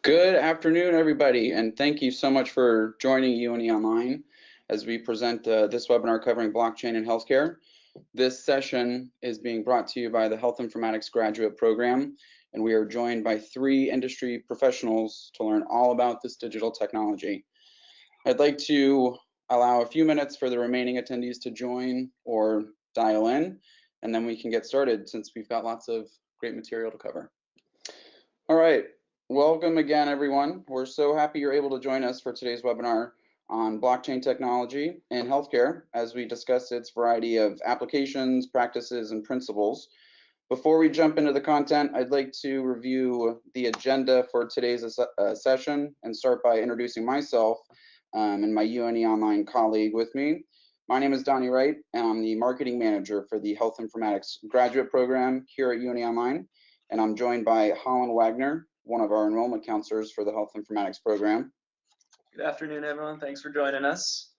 Good afternoon, everybody, and thank you so much for joining UNE Online as we present this webinar covering blockchain in healthcare. This session is being brought to you by the Health Informatics Graduate Program, and we are joined by 3 industry professionals to learn all about this digital technology. I'd like to allow a few minutes for the remaining attendees to join or dial in, and then we can get started since we've got lots of great material to cover. All right. Welcome again, everyone. We're so happy you're able to join us for today's webinar on blockchain technology in healthcare as we discuss its variety of applications, practices, and principles. Before we jump into the content, I'd like to review the agenda for today's session and start by introducing myself and my UNE Online colleague with me. My name is Donnie Wright, and I'm the marketing manager for the Health Informatics Graduate Program here at UNE Online, and I'm joined by Holland Wagner, one of our enrollment counselors for the Health Informatics Program. Good afternoon, everyone. Thanks for joining us.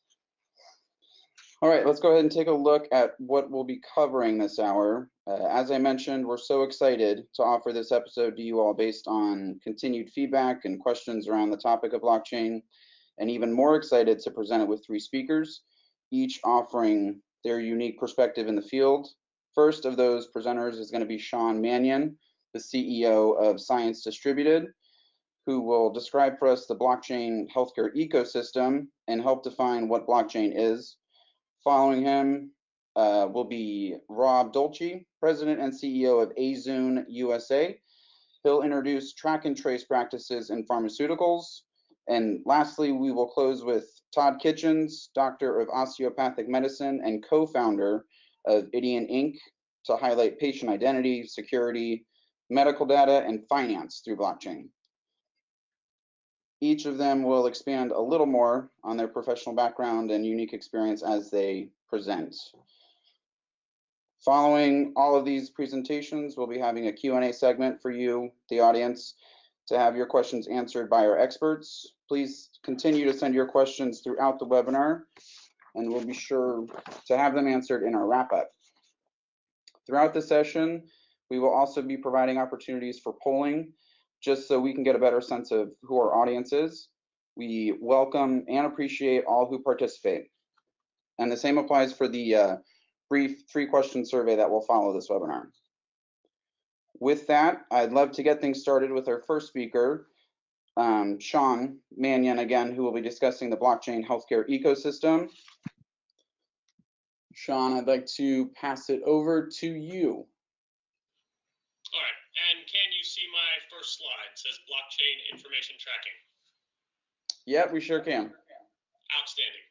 All right, let's go ahead and take a look at what we'll be covering this hour. As I mentioned, we're so excited to offer this episode to you all based on continued feedback and questions around the topic of blockchain, and even more excited to present it with 3 speakers, each offering their unique perspective in the field. First of those presenters is going to be Sean Mannion, the CEO of Science Distributed, who will describe for us the blockchain healthcare ecosystem and help define what blockchain is. Following him will be Rob Dolce, President and CEO of Azune USA. He'll introduce track and trace practices in pharmaceuticals. And lastly, we will close with Todd Kitchens, Doctor of Osteopathic Medicine and co-founder of Idian Inc., to highlight patient identity, security, medical data, and finance through blockchain. Each of them will expand a little more on their professional background and unique experience as they present. Following all of these presentations, we'll be having a Q&A segment for you, the audience, to have your questions answered by our experts. Please continue to send your questions throughout the webinar, and we'll be sure to have them answered in our wrap-up. Throughout the session, we will also be providing opportunities for polling, just so we can get a better sense of who our audience is. We welcome and appreciate all who participate. And the same applies for the brief 3-question survey that will follow this webinar. With that, I'd love to get things started with our first speaker, Sean Mannion, again, who will be discussing the blockchain healthcare ecosystem. Sean, I'd like to pass it over to you. All right, and can you see my first slide? It says blockchain information tracking. Yep, we sure can. Outstanding.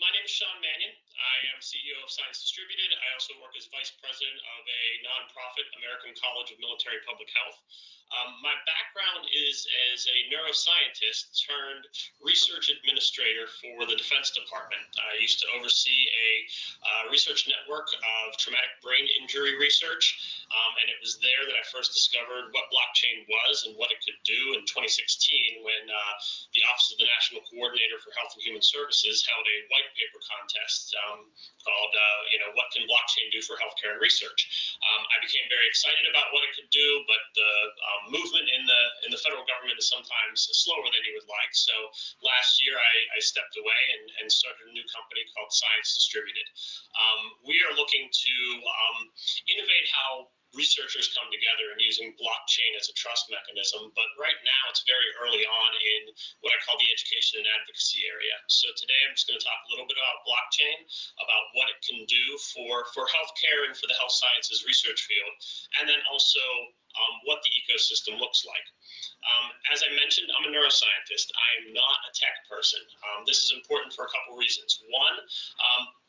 My name is Sean Mannion. I am CEO of Science Distributed. I also work as Vice President of a nonprofit, American College of Military Public Health. My background is as a neuroscientist turned research administrator for the Defense Department. I used to oversee a research network of traumatic brain injury research, and it was there that I first discovered what blockchain was and what it could do in 2016 when the Office of the National Coordinator for Health and Human Services held a white paper contest called, what can blockchain do for healthcare and research? I became very excited about what it could do, but the movement in the federal government is sometimes slower than you would like. So last year I stepped away and started a new company called Science Distributed. We are looking to innovate how researchers come together and using blockchain as a trust mechanism, but right now it's very early on in what I call the education and advocacy area. So today I'm just going to talk a little bit about blockchain, about what it can do for healthcare and for the health sciences research field, and then also what the ecosystem looks like. As I mentioned, I'm a neuroscientist. I am not a tech person. This is important for a couple reasons. One,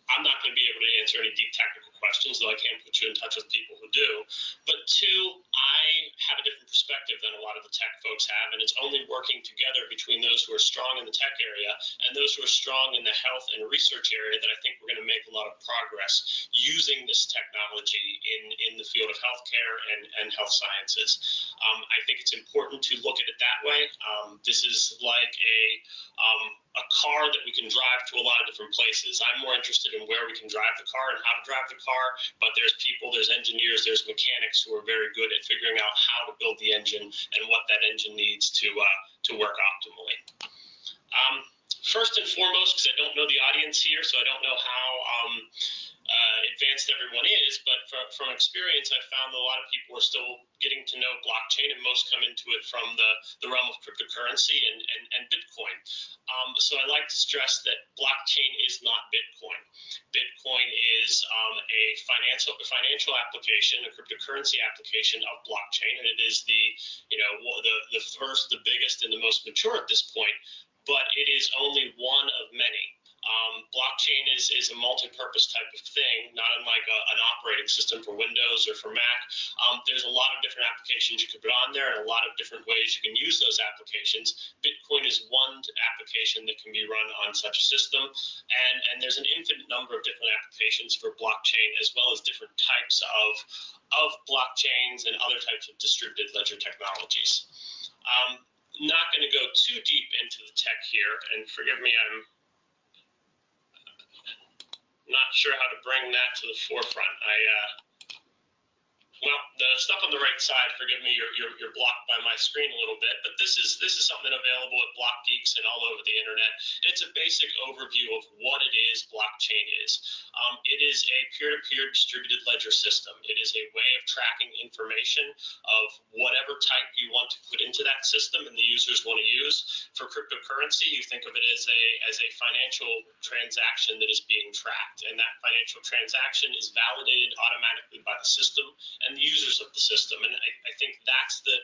I'm not going to be able to answer any deep technical questions, though I can put you in touch with people who do. But 2, I have a different perspective than a lot of the tech folks have, and it's only working together between those who are strong in the tech area and those who are strong in the health and research area that I think we're going to make a lot of progress using this technology in the field of healthcare and health sciences. I think it's important to look at it that way. This is like a car that we can drive to a lot of different places. I'm more interested in where we can drive the car and how to drive the car, but there's people, there's engineers, there's mechanics who are very good at figuring out how to build the engine and what that engine needs to work optimally. First and foremost, because I don't know the audience here, so I don't know how advanced everyone is, but from experience, I found that a lot of people are still getting to know blockchain, and most come into it from the realm of cryptocurrency and Bitcoin. So I like to stress that blockchain is not Bitcoin. Bitcoin is a financial application, a cryptocurrency application of blockchain, and it is the first, the biggest, and the most mature at this point. But it is only one of many. Blockchain is a multi-purpose type of thing, not unlike an operating system for Windows or for Mac. There's a lot of different applications you could put on there and a lot of different ways you can use those applications. Bitcoin is one application that can be run on such a system, and there's an infinite number of different applications for blockchain, as well as different types of blockchains and other types of distributed ledger technologies. Not going to go too deep into the tech here, and forgive me, I'm not sure how to bring that to the forefront. Well, the stuff on the right side, forgive me, you're blocked by my screen a little bit, but this is something available at Block Geeks and all over the internet. And it's a basic overview of what it is blockchain is. It is a peer-to-peer distributed ledger system. It is a way of tracking information of whatever type you want to put into that system and the users want to use. For cryptocurrency, you think of it as a financial transaction that is being tracked, and that financial transaction is validated automatically by the system and the users of the system. And I think that's the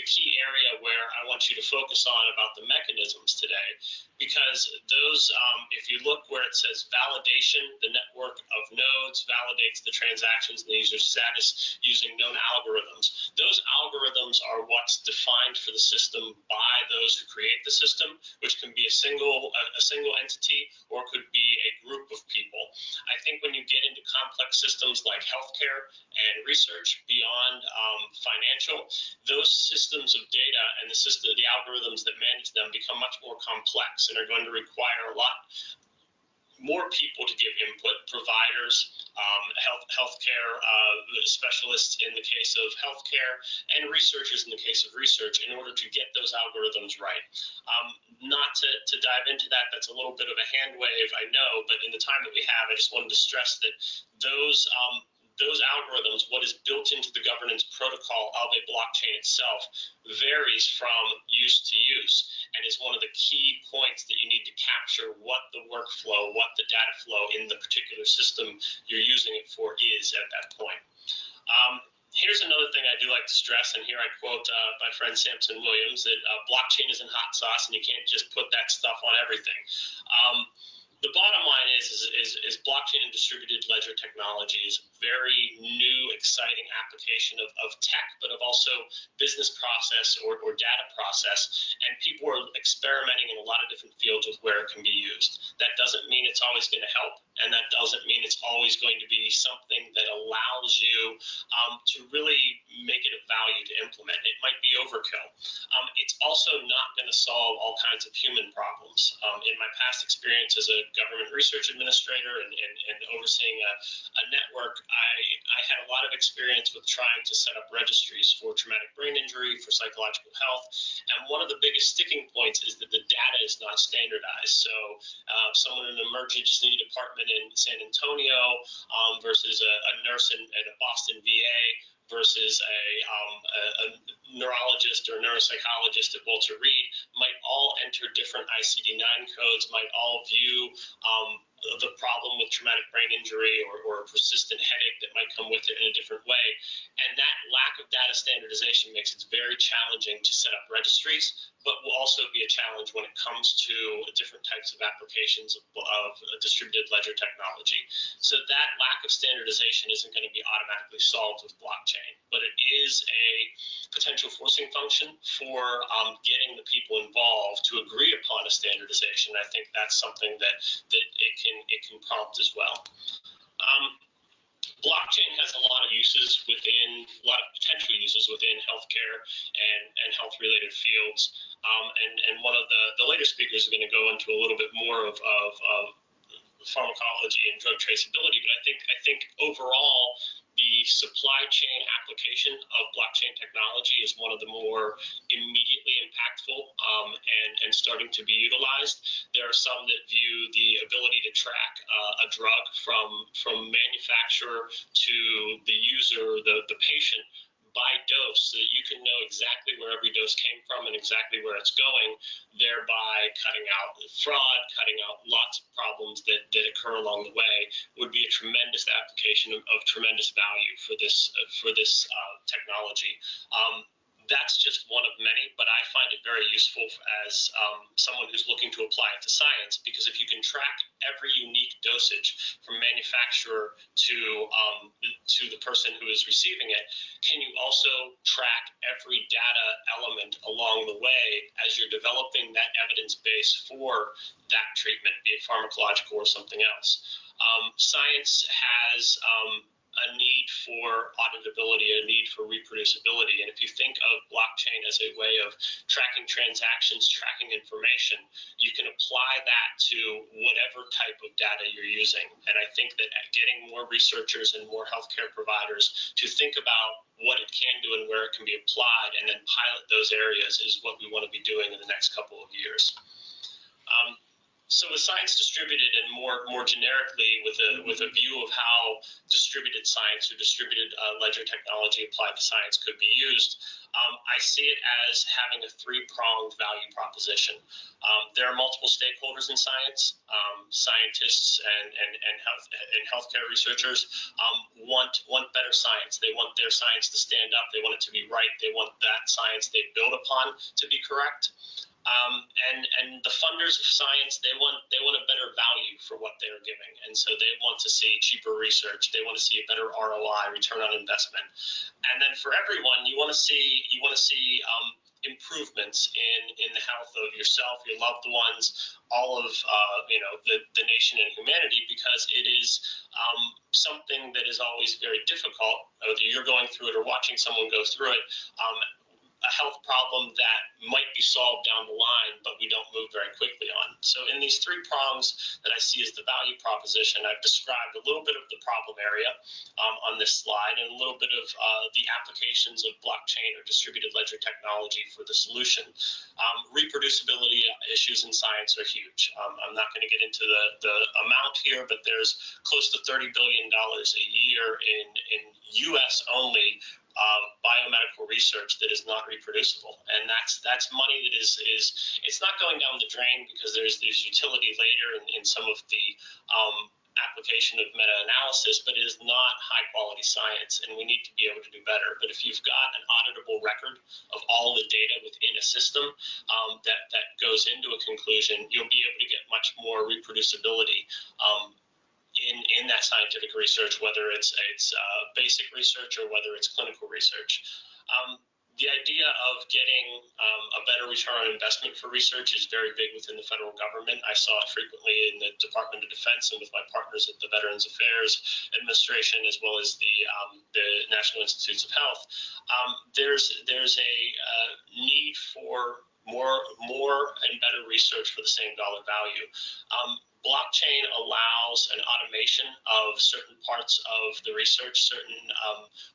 key area where I want you to focus on about the mechanisms today, because those, if you look where it says validation, the network of nodes validates the transactions and the user status using known algorithms. Those algorithms are what's defined for the system by those who create the system, which can be a single entity or could be a group of people. I think when you get into complex systems like healthcare and research beyond financial, those systems of data and the algorithms that manage them become much more complex and are going to require a lot more people to give input, providers, healthcare specialists in the case of healthcare, and researchers in the case of research in order to get those algorithms right. Not to dive into that, that's a little bit of a hand wave, I know, but in the time that we have, I just wanted to stress that those algorithms, what is built into the governance protocol of a blockchain itself, varies from use to use, and is one of the key points that you need to capture what the workflow, what the data flow in the particular system you're using it for is at that point. Here's another thing I do like to stress, and here I quote my friend Samson Williams, that blockchain isn't hot sauce, and you can't just put that stuff on everything. The bottom line is blockchain and distributed ledger technology is a very new, exciting application of tech, but of also business process or data process. And people are experimenting in a lot of different fields with where it can be used. That doesn't mean it's always going to help, and that doesn't mean it's always going to be something that allows you to really make it of value to implement. It might be overkill. It's also not going to solve all kinds of human problems. In my past experience as a government research administrator and overseeing a network, I had a lot of experience with trying to set up registries for traumatic brain injury, for psychological health, and one of the biggest sticking points is that the data is not standardized. So someone in an emergency department in San Antonio versus a nurse in a Boston VA versus a neurologist or neuropsychologist at Walter Reed might all enter different ICD-9 codes, might all view the problem with traumatic brain injury or a persistent headache that might come with it in a different way. And that lack of data standardization makes it very challenging to set up registries, but will also be a challenge when it comes to different types of applications of distributed ledger technology. So that lack of standardization isn't going to be automatically solved with blockchain, but it is a potential forcing function for getting the people involved to agree upon a standardization. I think that's something that it can prompt as well. blockchain has a lot of uses within, a lot of potential uses within healthcare and health-related fields. And one of the later speakers is going to go into a little bit more of pharmacology and drug traceability, but I think overall the supply chain application of blockchain technology is one of the more immediately impactful and starting to be utilized. There are some that view the ability to track a drug from manufacturer to the user, the patient, by dose, so that you can know exactly where every dose came from and exactly where it's going, thereby cutting out fraud, cutting out lots of problems that occur along the way, would be a tremendous application of tremendous value for this technology. That's just one of many, but I find it very useful as someone who's looking to apply it to science, because if you can track every unique dosage from manufacturer to the person who is receiving it, can you also track every data element along the way as you're developing that evidence base for that treatment, be it pharmacological or something else? Science has a need for auditability, a need for reproducibility. And if you think of blockchain as a way of tracking transactions, tracking information, you can apply that to whatever type of data you're using. And I think that getting more researchers and more healthcare providers to think about what it can do and where it can be applied and then pilot those areas is what we want to be doing in the next couple of years. So with science distributed and more generically with a view of how distributed science or distributed ledger technology applied to science could be used, I see it as having a three-pronged value proposition. There are multiple stakeholders in science. Scientists and healthcare researchers want better science. They want their science to stand up. They want it to be right. They want that science they build upon to be correct. And the funders of science, they want a better value for what they're giving, and so they want to see cheaper research. They want to see a better ROI, return on investment. And then for everyone, you want to see improvements in the health of yourself, your loved ones, all of the nation and humanity, because it is something that is always very difficult, whether you're going through it or watching someone go through it. A health problem that might be solved down the line, but we don't move very quickly on. So in these three prongs that I see as the value proposition, I've described a little bit of the problem area on this slide and a little bit of the applications of blockchain or distributed ledger technology for the solution. Reproducibility issues in science are huge. I'm not going to get into the amount here, but there's close to $30 billion a year in U.S. only biomedical research that is not reproducible, and that's money that is it's not going down the drain because there's utility later in some of the application of meta-analysis, but it is not high-quality science, and we need to be able to do better. But if you've got an auditable record of all the data within a system that goes into a conclusion, you'll be able to get much more reproducibility in that scientific research, whether it's basic research or whether it's clinical research. The idea of getting a better return on investment for research is very big within the federal government. I saw it frequently in the Department of Defense and with my partners at the Veterans Affairs Administration, as well as the National Institutes of Health. There's a need for more and better research for the same dollar value. Blockchain allows an automation of certain parts of the research, certain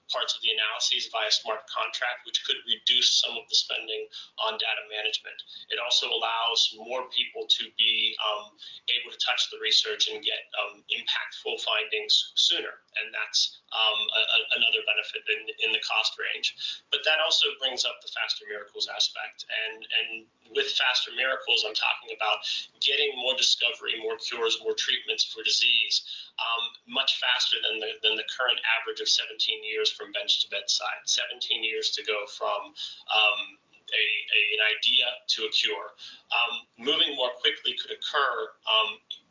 parts of the analyses via smart contract, which could reduce some of the spending on data management. It also allows more people to be able to touch the research and get impactful findings sooner, and that's another benefit in the cost range. But that also brings up the faster miracles aspect, and with faster miracles, I'm talking about getting more discovery, more cures, more treatments for disease much faster than the current average of 17 years from bench to bedside, 17 years to go from an idea to a cure. Moving more quickly could occur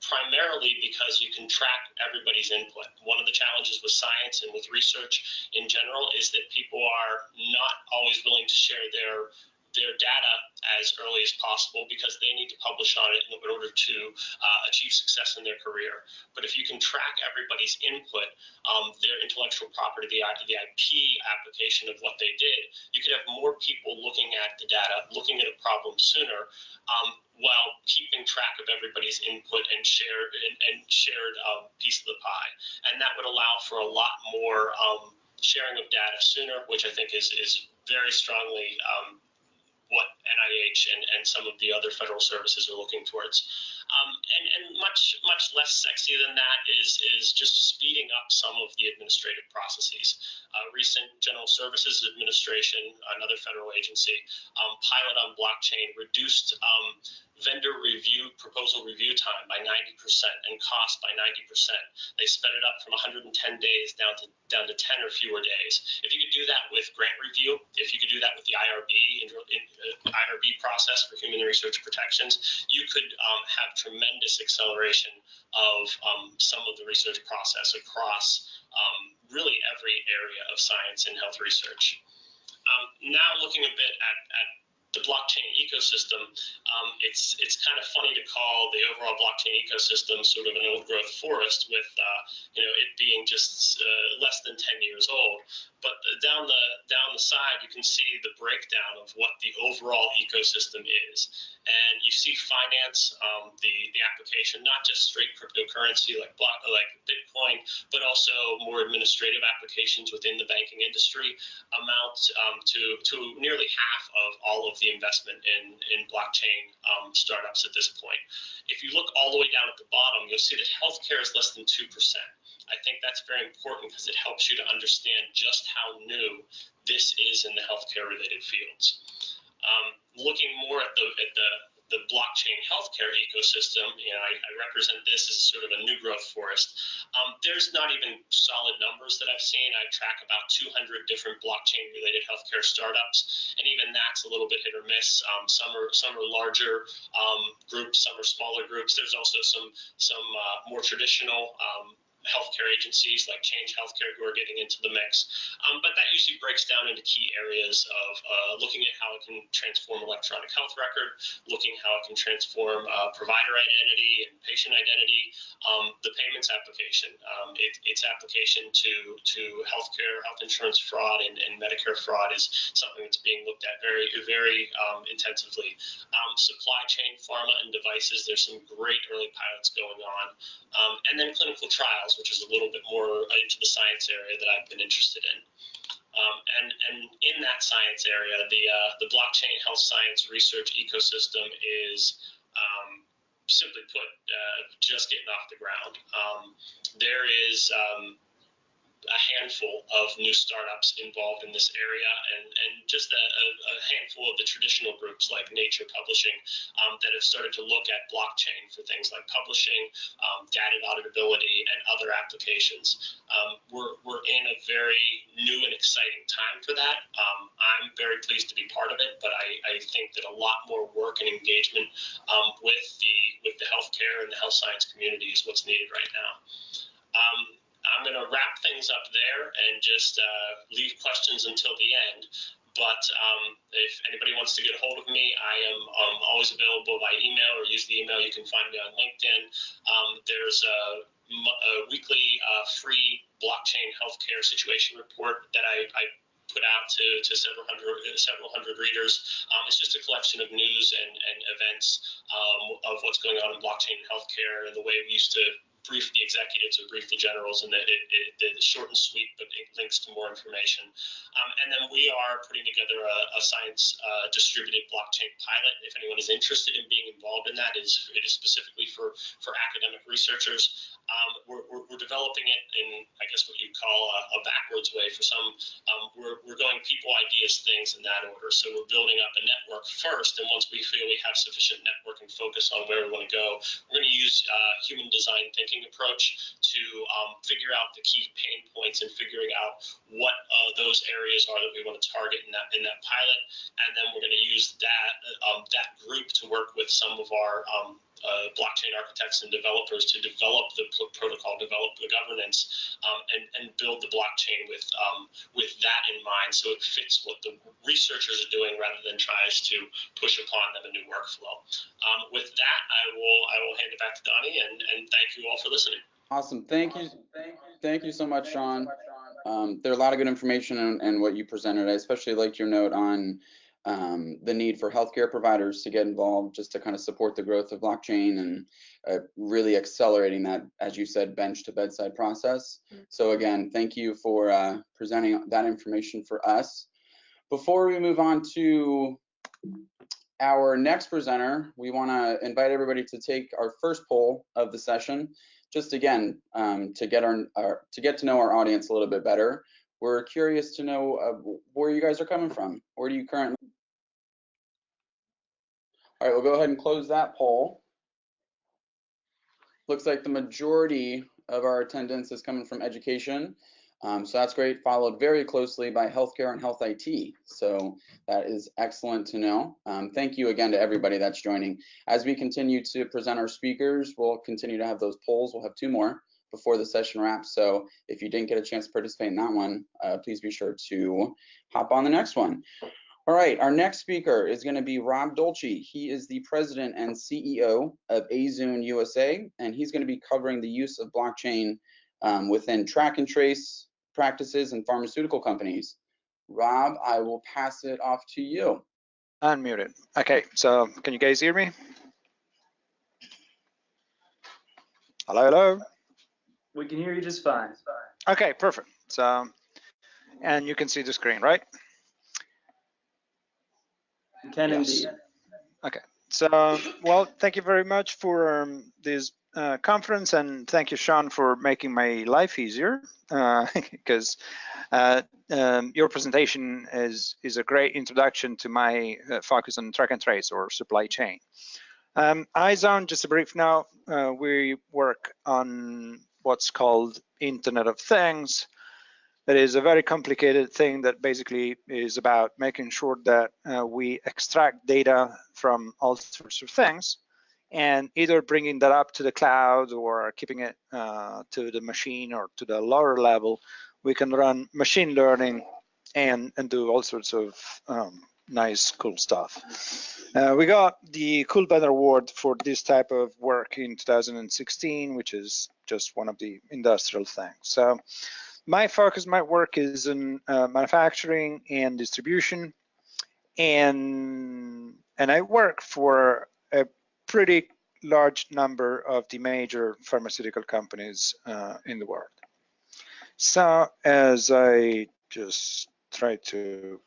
primarily because you can track everybody's input. One of the challenges with science and with research in general is that people are not always willing to share their data as early as possible because they need to publish on it in order to achieve success in their career. But if you can track everybody's input, their intellectual property, the IP application of what they did, you could have more people looking at the data, looking at a problem sooner, while keeping track of everybody's input and shared piece of the pie. And that would allow for a lot more sharing of data sooner, which I think is very strongly what NIH and some of the other federal services are looking towards. And much less sexy than that is just speeding up some of the administrative processes. Recent General Services Administration, another federal agency, pilot on blockchain reduced vendor proposal review time by 90% and cost by 90%. They sped it up from 110 days down to 10 or fewer days. If you could do that with grant review, if you could do that with the IRB process for human research protections, you could have tremendous acceleration of some of the research process across really every area of science and health research. Now looking a bit at the blockchain ecosystem, it's kind of funny to call the overall blockchain ecosystem sort of an old growth forest with it being just less than 10 years old. But down the side, you can see the breakdown of what the overall ecosystem is. And you see finance, the application, not just straight cryptocurrency like Bitcoin, but also more administrative applications within the banking industry amount to nearly half of all of the investment in blockchain startups at this point. If you look all the way down at the bottom, you'll see that healthcare is less than 2%. I think that's very important because it helps you to understand just how new this is in the healthcare related fields. Looking more at the blockchain healthcare ecosystem, I represent this as sort of a new growth forest. There's not even solid numbers that I've seen. I track about 200 different blockchain related healthcare startups, and even that's a little bit hit or miss. Some are larger groups, some are smaller groups. There's also some more traditional healthcare agencies like Change Healthcare who are getting into the mix. But that usually breaks down into key areas of looking at how it can transform electronic health record, looking how it can transform provider identity and patient identity, the payments application, its application to healthcare, health insurance fraud and Medicare fraud is something that's being looked at very, very intensively. Supply chain, pharma, and devices, there's some great early pilots going on. And then clinical trials, which is a little bit more into the science area that I've been interested in. And in that science area, the blockchain health science research ecosystem is, simply put, just getting off the ground. There is a handful of new startups involved in this area, and just a handful of the traditional groups like Nature Publishing that have started to look at blockchain for things like publishing, data auditability, and other applications. We're in a very new and exciting time for that. I'm very pleased to be part of it, but I think that a lot more work and engagement with the healthcare and the health science community is what's needed right now. I'm going to wrap things up there and just leave questions until the end. But if anybody wants to get a hold of me, I am always available by email, or use the email. You can find me on LinkedIn. There's a weekly free blockchain healthcare situation report that I put out to several hundred readers. It's just a collection of news and events of what's going on in blockchain healthcare and the way we used to brief the executives or brief the generals, and it's short and sweet, but it links to more information. And then we are putting together a science distributed blockchain pilot. If anyone is interested in being involved in that, it is specifically for academic researchers. We're developing it in, I guess, what you'd call a backwards way. For some, we're going people, ideas, things in that order. So we're building up a network first, and once we feel we have sufficient network and focus on where we want to go, we're going to use human design thinking approach to figure out the key pain points and figuring out what those areas are that we want to target in that pilot, and then we're going to use that group to work with some of our blockchain architects and developers to develop the protocol, develop the governance, and build the blockchain with that in mind, so it fits what the researchers are doing rather than tries to push upon them a new workflow. With that, I will hand it back to Donnie, and thank you all for listening. Awesome. Thank you so much, Sean. There are a lot of good information in what you presented. I especially liked your note on the need for healthcare providers to get involved, just to kind of support the growth of blockchain and really accelerating that, as you said, bench to bedside process. So again, thank you for presenting that information for us. Before we move on to our next presenter, we want to invite everybody to take our first poll of the session. Just again, to get to know our audience a little bit better. We're curious to know where you guys are coming from. Where do you currently? All right, we'll go ahead and close that poll. Looks like the majority of our attendance is coming from education. So that's great, followed very closely by healthcare and health IT. So that is excellent to know. Thank you again to everybody that's joining. As we continue to present our speakers, we'll continue to have those polls. We'll have 2 more before the session wraps. So if you didn't get a chance to participate in that one, please be sure to hop on the next one. All right, our next speaker is going to be Rob Dolce. He is the president and CEO of Azune USA, and he's going to be covering the use of blockchain within track and trace practices and pharmaceutical companies. Rob, I will pass it off to you. Unmuted. Okay, so can you guys hear me? Hello, hello. We can hear you just fine. Okay, perfect. So, and you can see the screen, right? You can Yes. indeed. Okay, so, well, thank you very much for this conference, and thank you, Sean, for making my life easier, because your presentation is a great introduction to my focus on track and trace or supply chain. Azune, just a brief note, we work on what's called Internet of Things. That is a very complicated thing that basically is about making sure that we extract data from all sorts of things and either bringing that up to the cloud or keeping it to the machine or to the lower level. We can run machine learning and do all sorts of nice, cool stuff. We got the Cool Band Award for this type of work in 2016, which is just one of the industrial things. So my focus, my work is in manufacturing and distribution, and I work for a pretty large number of the major pharmaceutical companies in the world. So as I just try to,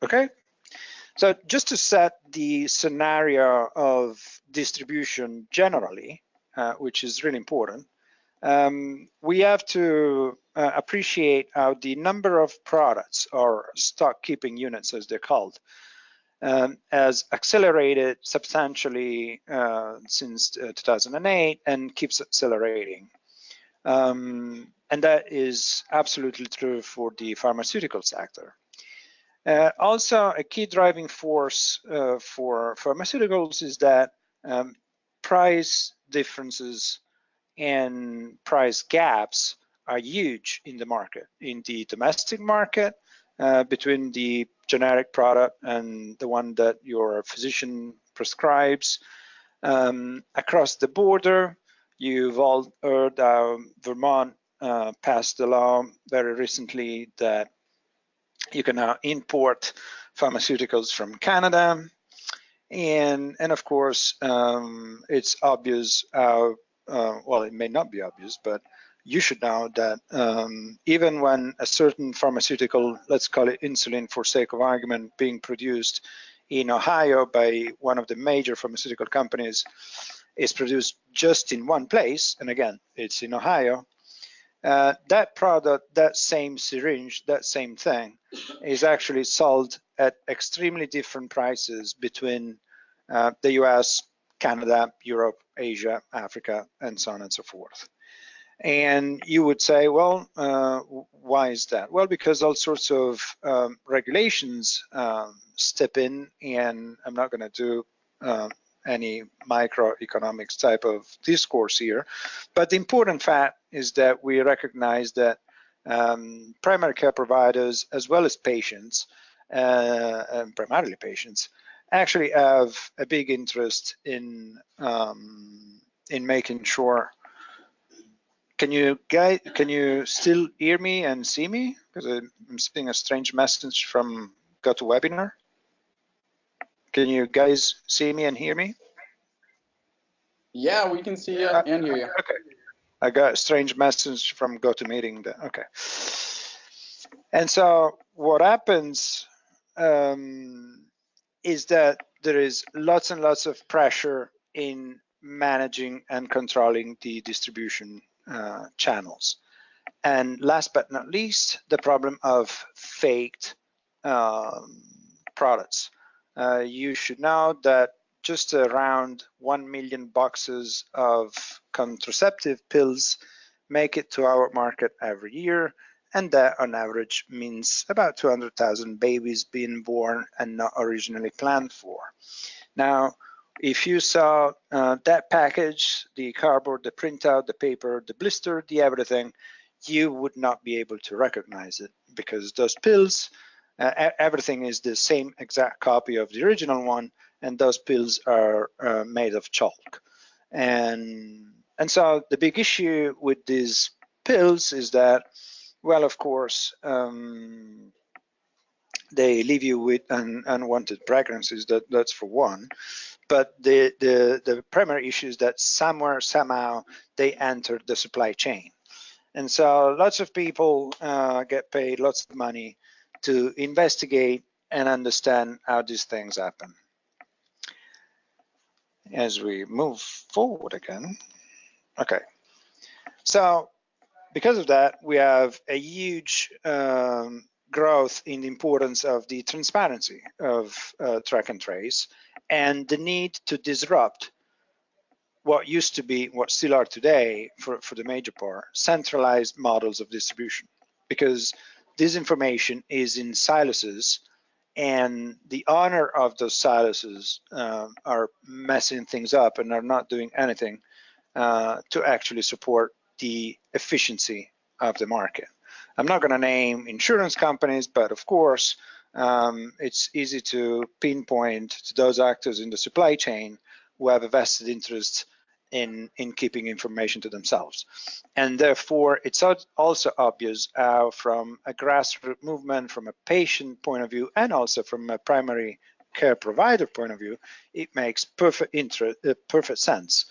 okay. So just to set the scenario of distribution generally, which is really important, we have to appreciate how the number of products or stock keeping units, as they're called, has accelerated substantially since 2008 and keeps accelerating. And that is absolutely true for the pharmaceutical sector. Also, a key driving force for pharmaceuticals is that price differences and price gaps are huge in the market, in the domestic market, between the generic product and the one that your physician prescribes. Across the border, you've all heard Vermont passed a law very recently that you can now import pharmaceuticals from Canada. And of course, it's obvious how, well, it may not be obvious, but you should know that even when a certain pharmaceutical, let's call it insulin for sake of argument, being produced in Ohio by one of the major pharmaceutical companies, is produced just in one place, and again, it's in Ohio, that product, that same syringe, that same thing, is actually sold at extremely different prices between the US, Canada, Europe, Asia, Africa, and so on and so forth. And you would say, well, why is that? Well, because all sorts of regulations step in, and I'm not going to do any microeconomics type of discourse here. But the important fact is that we recognize that primary care providers, as well as patients, and primarily patients, actually have a big interest in making sure. Can you still hear me and see me? Because I'm seeing a strange message from GoToWebinar. Can you guys see me and hear me? Yeah, we can see you and hear you. Okay. I got a strange message from GoToMeeting. Okay. And so what happens is that there is lots and lots of pressure in managing and controlling the distribution channels. And last but not least, the problem of faked products. You should know that just around 1 million boxes of contraceptive pills make it to our market every year, and that on average means about 200,000 babies being born and not originally planned for. Now, if you saw that package, the cardboard, the printout, the paper, the blister, the everything, you would not be able to recognize it, because those pills, everything is the same exact copy of the original one, and those pills are made of chalk. And so the big issue with these pills is that, well, of course, they leave you with unwanted pregnancies. That's for one. But the primary issue is that somewhere, somehow, they enter the supply chain. And so lots of people get paid lots of money to investigate and understand how these things happen. As we move forward again. Okay. So because of that, we have a huge growth in the importance of the transparency of track and trace, and the need to disrupt what used to be, what still are today, for the major part, centralized models of distribution. Because this information is in silos, and the owner of those silos are messing things up and are not doing anything to actually support the efficiency of the market. I'm not going to name insurance companies, but of course, it's easy to pinpoint to those actors in the supply chain who have a vested interest in keeping information to themselves. And therefore, it's also obvious how, from a grassroots movement, from a patient point of view, and also from a primary care provider point of view, it makes perfect sense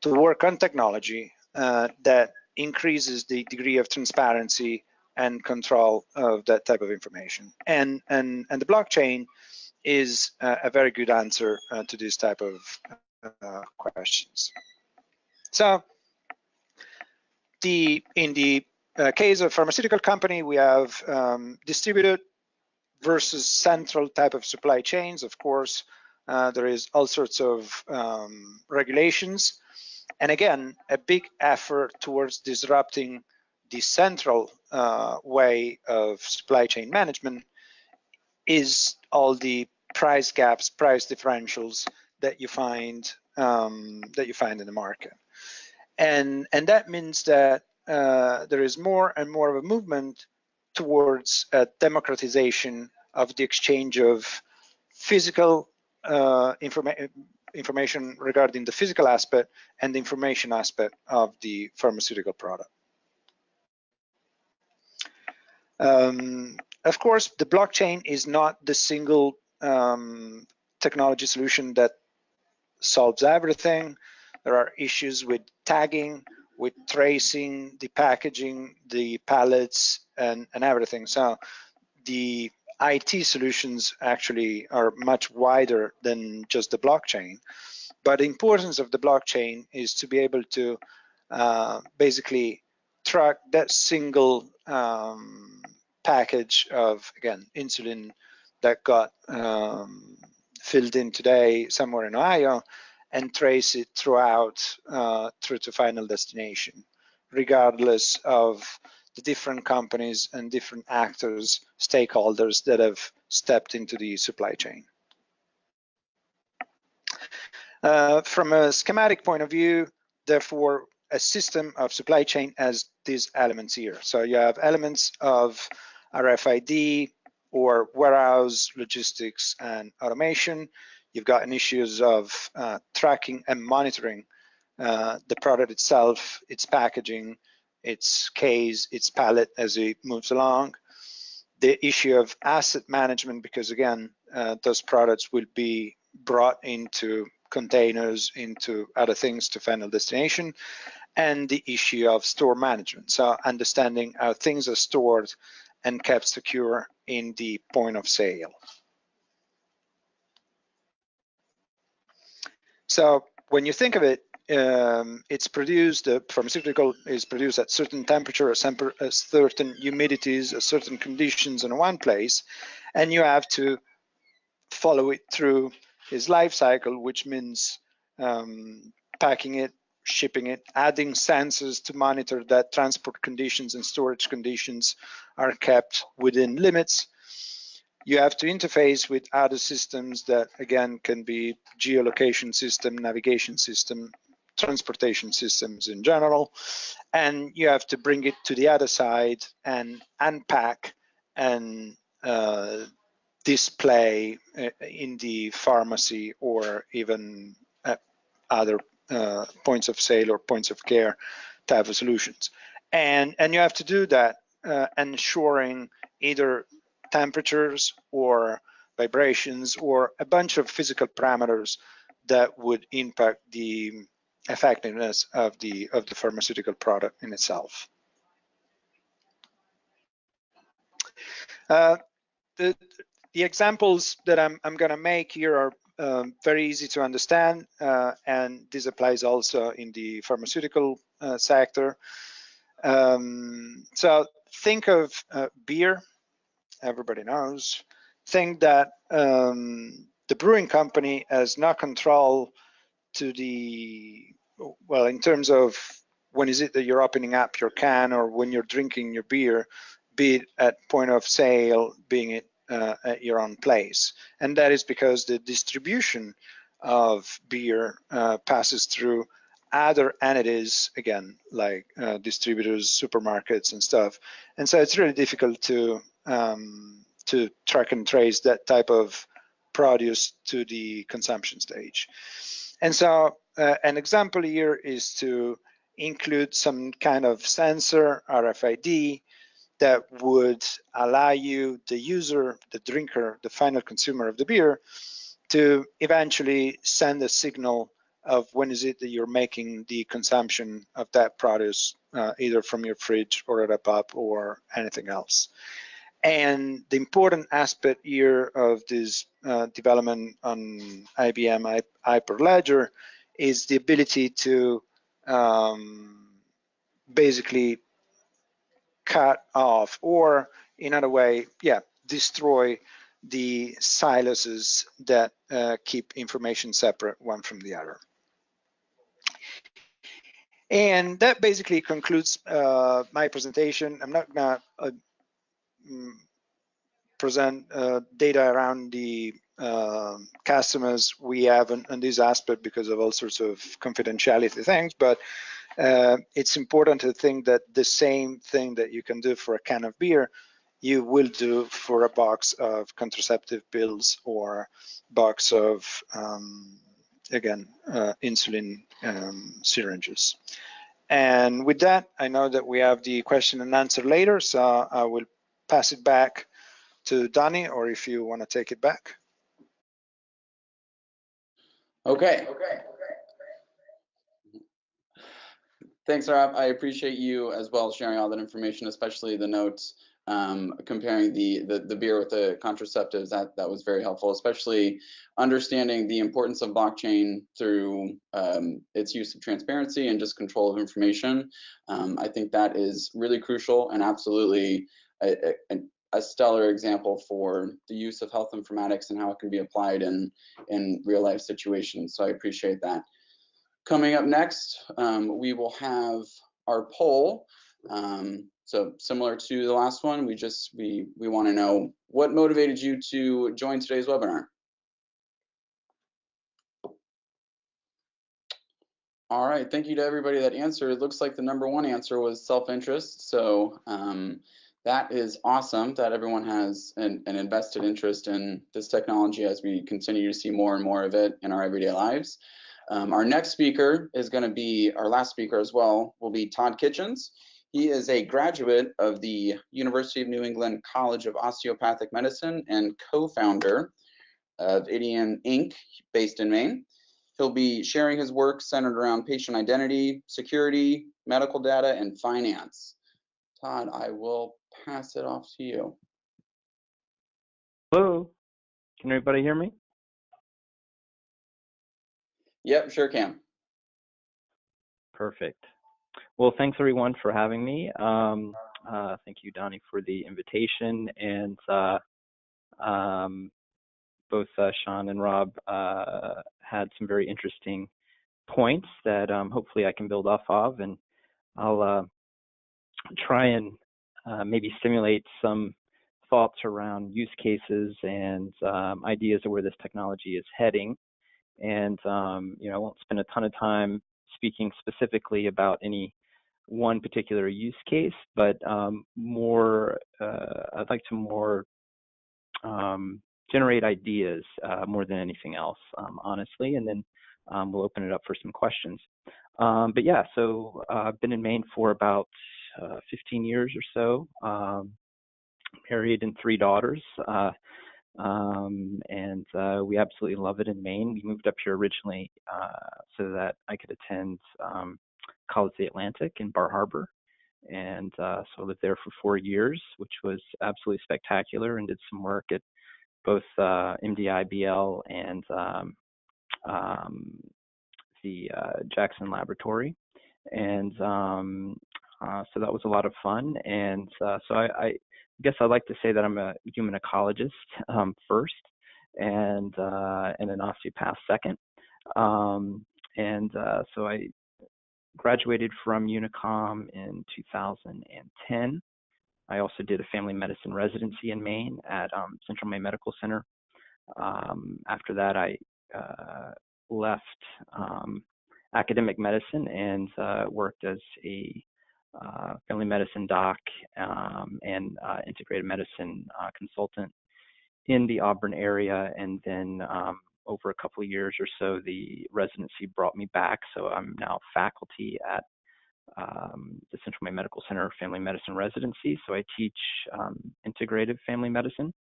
to work on technology that increases the degree of transparency and control of that type of information. And the blockchain is a very good answer to this type of questions. So in the case of pharmaceutical company, we have distributed versus central type of supply chains. Of course, there is all sorts of regulations. And again, a big effort towards disrupting the central way of supply chain management is all the price gaps, price differentials that you find in the market. And that means that there is more and more of a movement towards a democratization of the exchange of physical information regarding the physical aspect and the information aspect of the pharmaceutical product. Of course, the blockchain is not the single technology solution that solves everything. There are issues with tagging, with tracing, the packaging, the pallets, and everything. So the IT solutions actually are much wider than just the blockchain. But the importance of the blockchain is to be able to basically track that single package of, again, insulin that got filled in today somewhere in Ohio, and trace it throughout through to final destination, regardless of the different companies and different actors, stakeholders that have stepped into the supply chain. From a schematic point of view, therefore, a system of supply chain has these elements here. So you have elements of RFID or warehouse, logistics, and automation. You've got an issues of tracking and monitoring the product itself, its packaging, its case, its pallet as it moves along. The issue of asset management, because again, those products will be brought into containers, into other things to final destination, and the issue of store management. So understanding how things are stored and kept secure in the point of sale. So when you think of it, it's produced, the pharmaceutical is produced at certain temperature, at certain humidities, at certain conditions in one place, and you have to follow it through its life cycle, which means packing it, shipping it, adding sensors to monitor that transport conditions and storage conditions are kept within limits. You have to interface with other systems that, again, can be geolocation system, navigation system, transportation systems in general, and you have to bring it to the other side and unpack and display in the pharmacy or even other points of sale or points of care type of solutions. And you have to do that ensuring either temperatures or vibrations or a bunch of physical parameters that would impact the effectiveness of the pharmaceutical product in itself. The examples that I'm going to make here are very easy to understand, and this applies also in the pharmaceutical sector. So think of beer, everybody knows. Think that the brewing company has no control to the, well, in terms of when is it that you're opening up your can or when you're drinking your beer, be it at point of sale, being it at your own place. And that is because the distribution of beer passes through other entities, again, like distributors, supermarkets and stuff. And so it's really difficult to track and trace that type of produce to the consumption stage. And so an example here is to include some kind of sensor, RFID, that would allow you, the user, the drinker, the final consumer of the beer, to eventually send a signal of when is it that you're making the consumption of that produce, either from your fridge or at a pub or anything else. And the important aspect here of this development on IBM Hyperledger is the ability to basically cut off, or in other way, destroy the silos that keep information separate one from the other. And that basically concludes my presentation. I'm not gonna present data around the customers we have on this aspect because of all sorts of confidentiality things, but it's important to think that the same thing that you can do for a can of beer, you will do for a box of contraceptive pills or box of, again, insulin syringes. And with that, I know that we have the question and answer later, so I will pass it back to Donnie, or if you want to take it back. Okay. Thanks, Rob. I appreciate you as well sharing all that information, especially the notes comparing the beer with the contraceptives. That was very helpful, especially understanding the importance of blockchain through its use of transparency and just control of information. I think that is really crucial and absolutely a stellar example for the use of health informatics and how it can be applied in real life situations. So I appreciate that. Coming up next, we will have our poll. So similar to the last one, we want to know what motivated you to join today's webinar. All right, thank you to everybody that answered. It looks like the number one answer was self-interest. So that is awesome that everyone has an invested interest in this technology as we continue to see more and more of it in our everyday lives. Our next speaker is going to be, our last speaker as well, will be Todd Kitchens. He is a graduate of the University of New England College of Osteopathic Medicine and co-founder of Idian Inc., based in Maine. He'll be sharing his work centered around patient identity, security, medical data, and finance. Todd, I will pass it off to you. Hello, can everybody hear me? Yep, sure can. Perfect. Well, thanks everyone for having me. Thank you, Donnie, for the invitation, and both Sean and Rob had some very interesting points that hopefully I can build off of, and I'll try and maybe stimulate some thoughts around use cases and ideas of where this technology is heading. And I won't spend a ton of time speaking specifically about any one particular use case, but I'd like to more generate ideas more than anything else, honestly, and then we'll open it up for some questions. But yeah, so I've been in Maine for about 15 years or so, married and 3 daughters. And we absolutely love it in Maine. We moved up here originally so that I could attend College of the Atlantic in Bar Harbor. And so I lived there for 4 years, which was absolutely spectacular, and did some work at both MDI-BL and the Jackson Laboratory. And so that was a lot of fun. And so I guess I'd like to say that I'm a human ecologist first, and an osteopath second. So I graduated from Unicom in 2010. I also did a family medicine residency in Maine at Central Maine Medical Center. After that, I left academic medicine and worked as a family medicine doc and integrated medicine consultant in the Auburn area. And then over a couple of years or so, the residency brought me back. So I'm now faculty at the Central Maine Medical Center Family Medicine Residency. So I teach integrative family medicine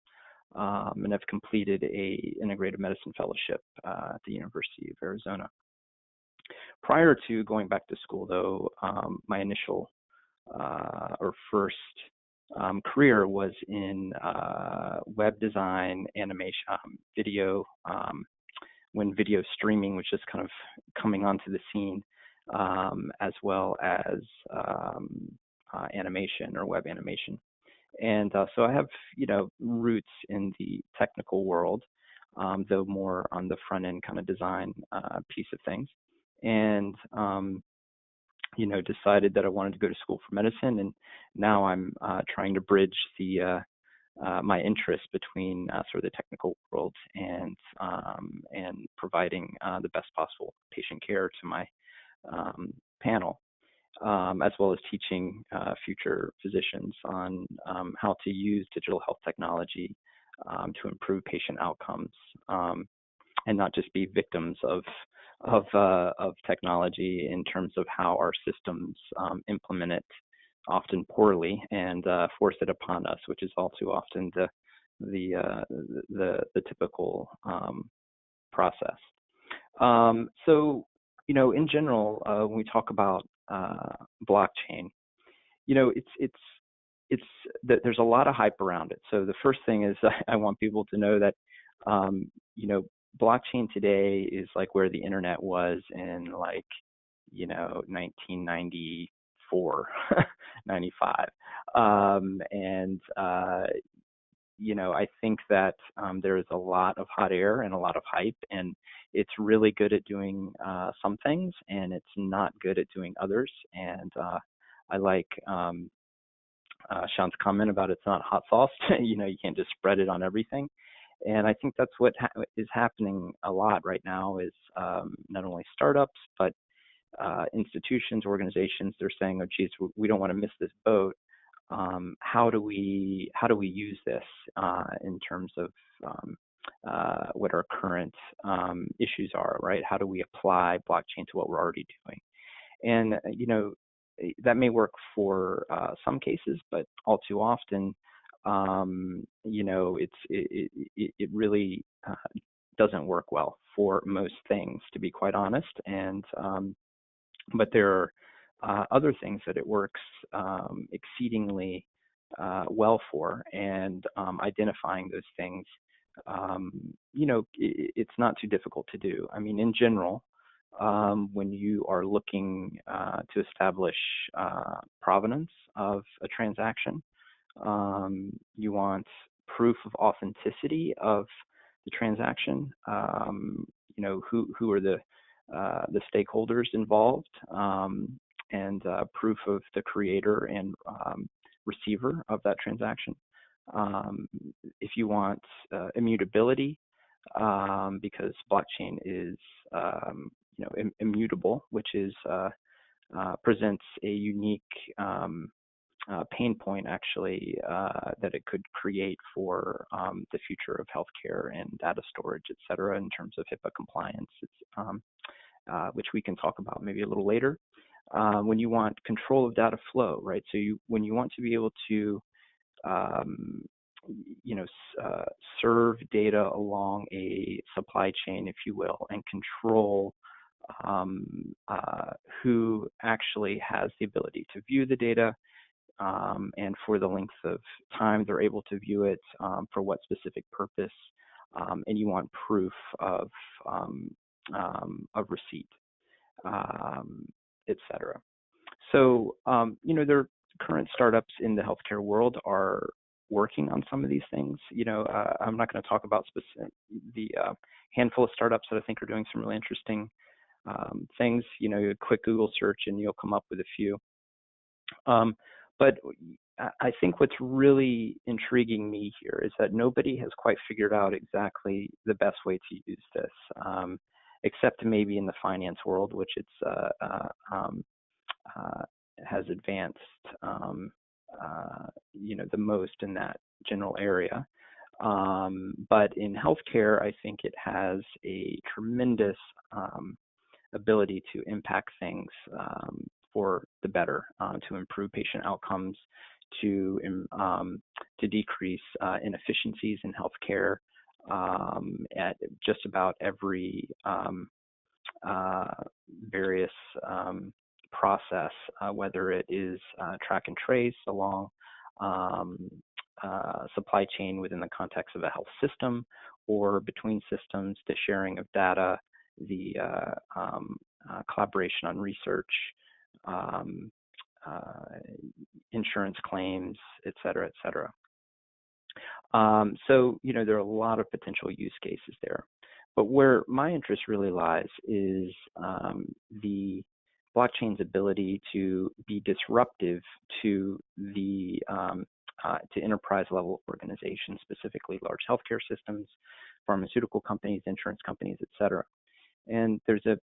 and have completed a integrative medicine fellowship at the University of Arizona. Prior to going back to school, though, my initial or first career was in web design, animation, video, when video streaming was just kind of coming onto the scene, as well as animation or web animation. And so I have, roots in the technical world, though more on the front end kind of design piece of things. And decided that I wanted to go to school for medicine, and now I'm trying to bridge the my interest between sort of the technical world and providing the best possible patient care to my panel, as well as teaching future physicians on how to use digital health technology to improve patient outcomes, and not just be victims of technology in terms of how our systems implement it, often poorly, and force it upon us, which is all too often the typical process. So, in general, when we talk about blockchain, there's a lot of hype around it. So the first thing is I want people to know that blockchain today is like where the internet was in 1994, 95. I think that there is a lot of hot air and a lot of hype, and it's really good at doing some things, and it's not good at doing others. And I like Sean's comment about it's not hot sauce. You can't just spread it on everything. And I think that's what is happening a lot right now is not only startups, but institutions, organizations, they're saying, oh, geez, we don't want to miss this boat. How do we use this in terms of what our current issues are, right? How do we apply blockchain to what we're already doing? And that may work for some cases, but all too often, it really doesn't work well for most things, to be quite honest. And but there are other things that it works exceedingly well for, and identifying those things, it's not too difficult to do. I mean, in general, when you are looking to establish provenance of a transaction, you want proof of authenticity of the transaction. Who are the stakeholders involved, and proof of the creator and receiver of that transaction. If you want immutability, because blockchain is immutable, which is presents a unique pain point, actually, that it could create for the future of healthcare and data storage, et cetera, in terms of HIPAA compliance, which we can talk about maybe a little later. When you want control of data flow, right? So when you want to be able to serve data along a supply chain, if you will, and control who actually has the ability to view the data, and for the length of time they're able to view it, for what specific purpose, and you want proof of receipt, et cetera. So, there are current startups in the healthcare world are working on some of these things. I'm not going to talk about the handful of startups that I think are doing some really interesting things. A quick Google search and you'll come up with a few. But I think what's really intriguing me here is that nobody has quite figured out exactly the best way to use this, except maybe in the finance world, which it's has advanced, the most in that general area. But in healthcare, I think it has a tremendous ability to impact things for the better, to improve patient outcomes, to decrease inefficiencies in healthcare at just about every various process, whether it is track and trace along supply chain within the context of a health system, or between systems, the sharing of data, the collaboration on research, insurance claims, et cetera, et cetera. So, there are a lot of potential use cases there. But where my interest really lies is the blockchain's ability to be disruptive to the to enterprise level organizations, specifically large healthcare systems, pharmaceutical companies, insurance companies, et cetera. And there's a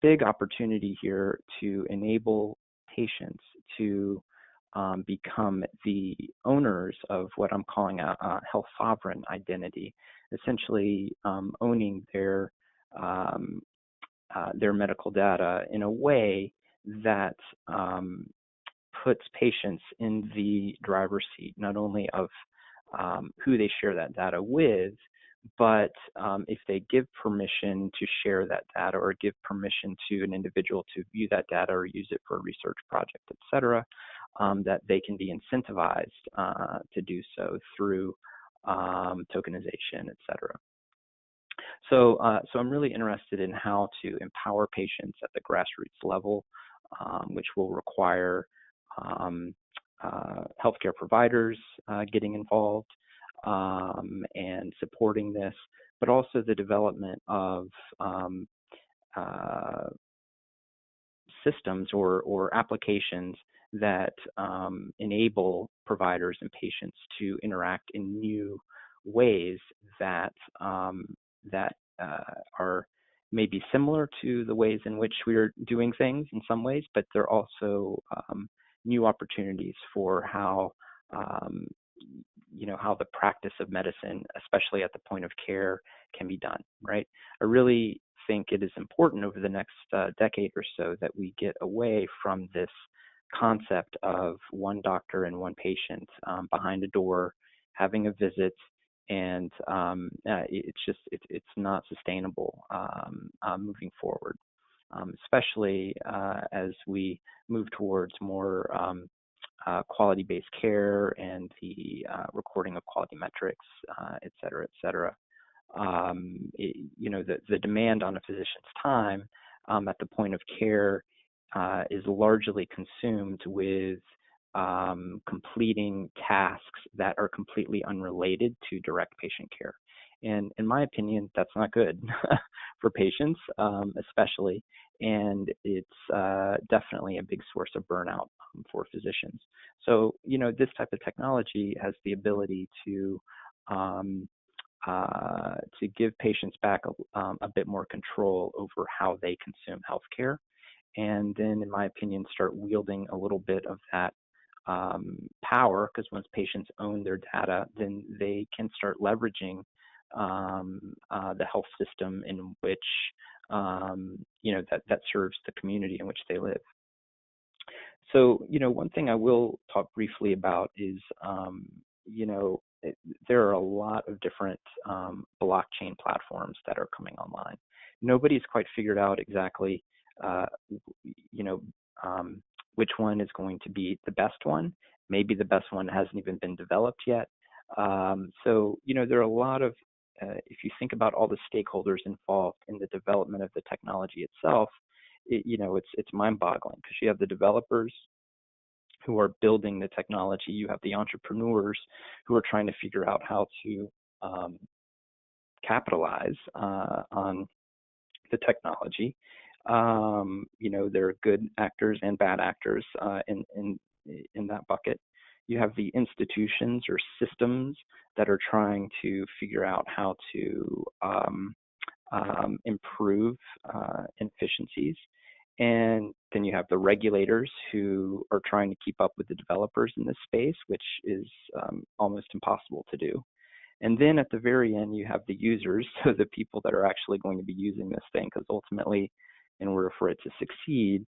big opportunity here to enable patients to become the owners of what I'm calling a health sovereign identity, essentially owning their medical data in a way that puts patients in the driver's seat, not only of who they share that data with, but if they give permission to share that data, or give permission to an individual to view that data or use it for a research project, et cetera, that they can be incentivized to do so through tokenization, et cetera. So I'm really interested in how to empower patients at the grassroots level, which will require healthcare providers getting involved and supporting this, but also the development of systems or applications that enable providers and patients to interact in new ways that are may be similar to the ways in which we are doing things in some ways, but they're also new opportunities for how how the practice of medicine, especially at the point of care, can be done, right? I really think it is important over the next decade or so that we get away from this concept of one doctor and one patient behind a door having a visit, and it's not sustainable moving forward, especially as we move towards more quality-based care and the recording of quality metrics, et cetera, et cetera. The demand on a physician's time at the point of care is largely consumed with completing tasks that are completely unrelated to direct patient care. And in my opinion, that's not good for patients, especially, and it's definitely a big source of burnout for physicians. So, this type of technology has the ability to give patients back a bit more control over how they consume healthcare, and then, in my opinion, start wielding a little bit of that power, because once patients own their data, then they can start leveraging the health system in which that serves the community in which they live. So, one thing I will talk briefly about is, there are a lot of different blockchain platforms that are coming online. Nobody's quite figured out exactly, which one is going to be the best one. Maybe the best one hasn't even been developed yet. So, there are a lot of, if you think about all the stakeholders involved in the development of the technology itself, it's mind-boggling, because you have the developers who are building the technology, you have the entrepreneurs who are trying to figure out how to capitalize on the technology. There are good actors and bad actors in that bucket. You have the institutions or systems that are trying to figure out how to improve efficiencies. And then you have the regulators who are trying to keep up with the developers in this space, which is almost impossible to do. And then at the very end, you have the users, so the people that are actually going to be using this thing, because ultimately, in order for it to succeed,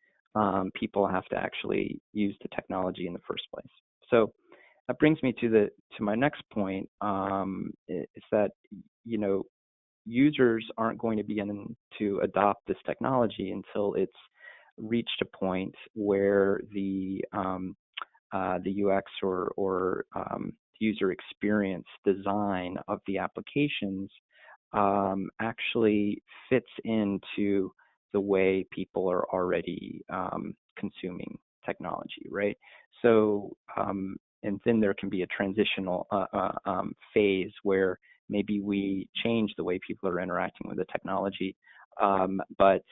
people have to actually use the technology in the first place. So that brings me to my next point, is that users aren't going to begin to adopt this technology until it's reached a point where the UX or user experience design of the applications actually fits into the way people are already consuming technology, right? So, and then there can be a transitional phase where maybe we change the way people are interacting with the technology, but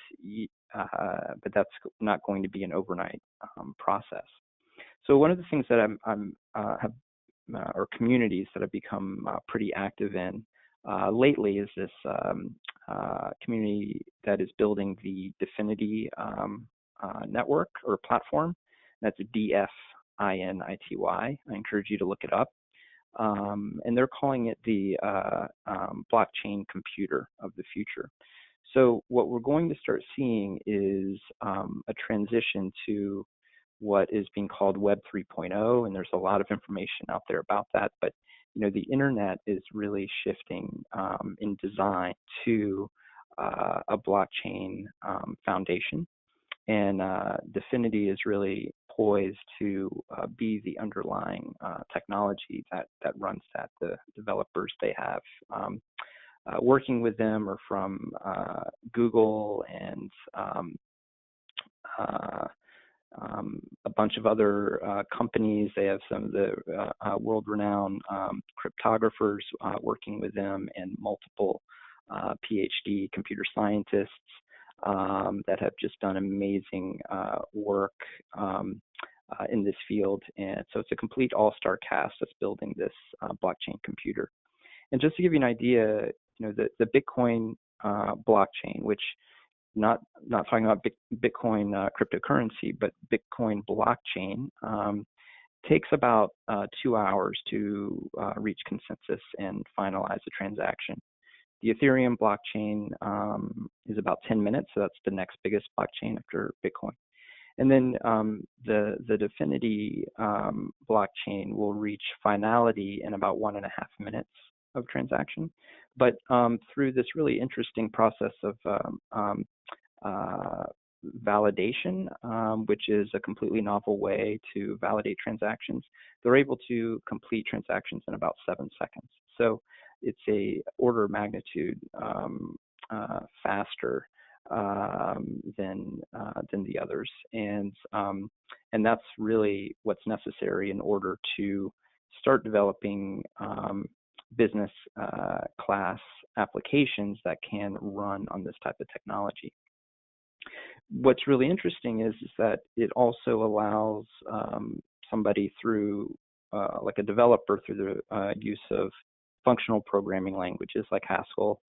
that's not going to be an overnight process. So one of the things that or communities that I've become pretty active in lately is this community that is building the Definity network or platform. That's DFINITY. I encourage you to look it up. And they're calling it the blockchain computer of the future. So what we're going to start seeing is a transition to what is being called Web 3.0, and there's a lot of information out there about that. But the internet is really shifting in design to a blockchain foundation, and Definity is really poised to be the underlying technology that runs that. The developers they have working with them are from Google and a bunch of other companies. They have some of the world-renowned cryptographers working with them, and multiple PhD computer scientists that have just done amazing work in this field. And so it's a complete all-star cast that's building this blockchain computer. And just to give you an idea, the Bitcoin blockchain, which not talking about Bitcoin cryptocurrency, but Bitcoin blockchain, takes about 2 hours to reach consensus and finalize a transaction. The Ethereum blockchain is about 10 minutes, so that's the next biggest blockchain after Bitcoin. And then the Definity blockchain will reach finality in about 1.5 minutes of transaction. But through this really interesting process of validation, which is a completely novel way to validate transactions, they're able to complete transactions in about 7 seconds. So it's a order of magnitude faster than the others, and that's really what's necessary in order to start developing business class applications that can run on this type of technology. What's really interesting is that it also allows somebody through, like a developer, through the use of functional programming languages like Haskell,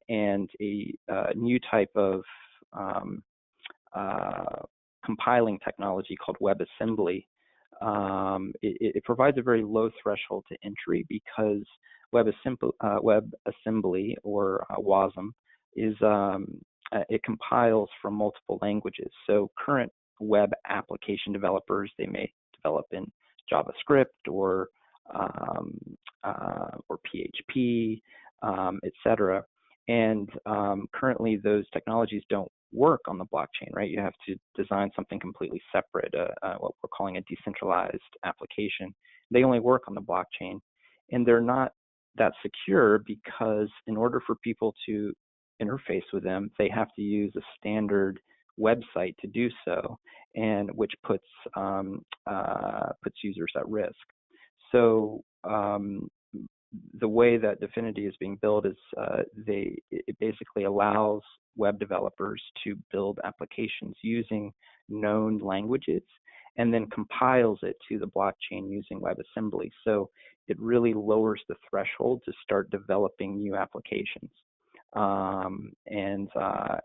and a new type of compiling technology called WebAssembly. It provides a very low threshold to entry because WebAssembly, or WASM, is it compiles from multiple languages. So current web application developers, they may develop in JavaScript or PHP, etc. And currently, those technologies don't work on the blockchain, right? You have to design something completely separate, what we're calling a decentralized application. They only work on the blockchain, and they're not that secure because in order for people to interface with them, they have to use a standard website to do so, and which puts users at risk. So the way that Definity is being built is it basically allows web developers to build applications using known languages and then compiles it to the blockchain using WebAssembly. So it really lowers the threshold to start developing new applications. And I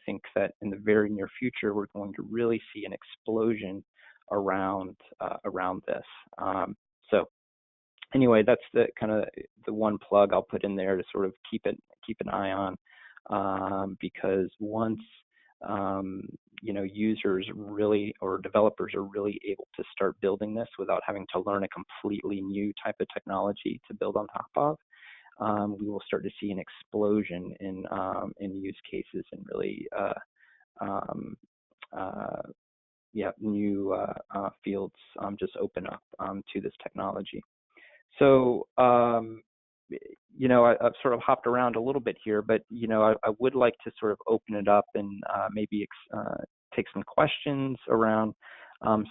think that in the very near future, we're going to really see an explosion around this. So anyway, that's the kind of the one plug I'll put in there to sort of keep an eye on, because once users really, or developers are really able to start building this without having to learn a completely new type of technology to build on top of, we will start to see an explosion in use cases and really new fields just open up to this technology. So I've sort of hopped around a little bit here, but I would like to sort of open it up and maybe take some questions around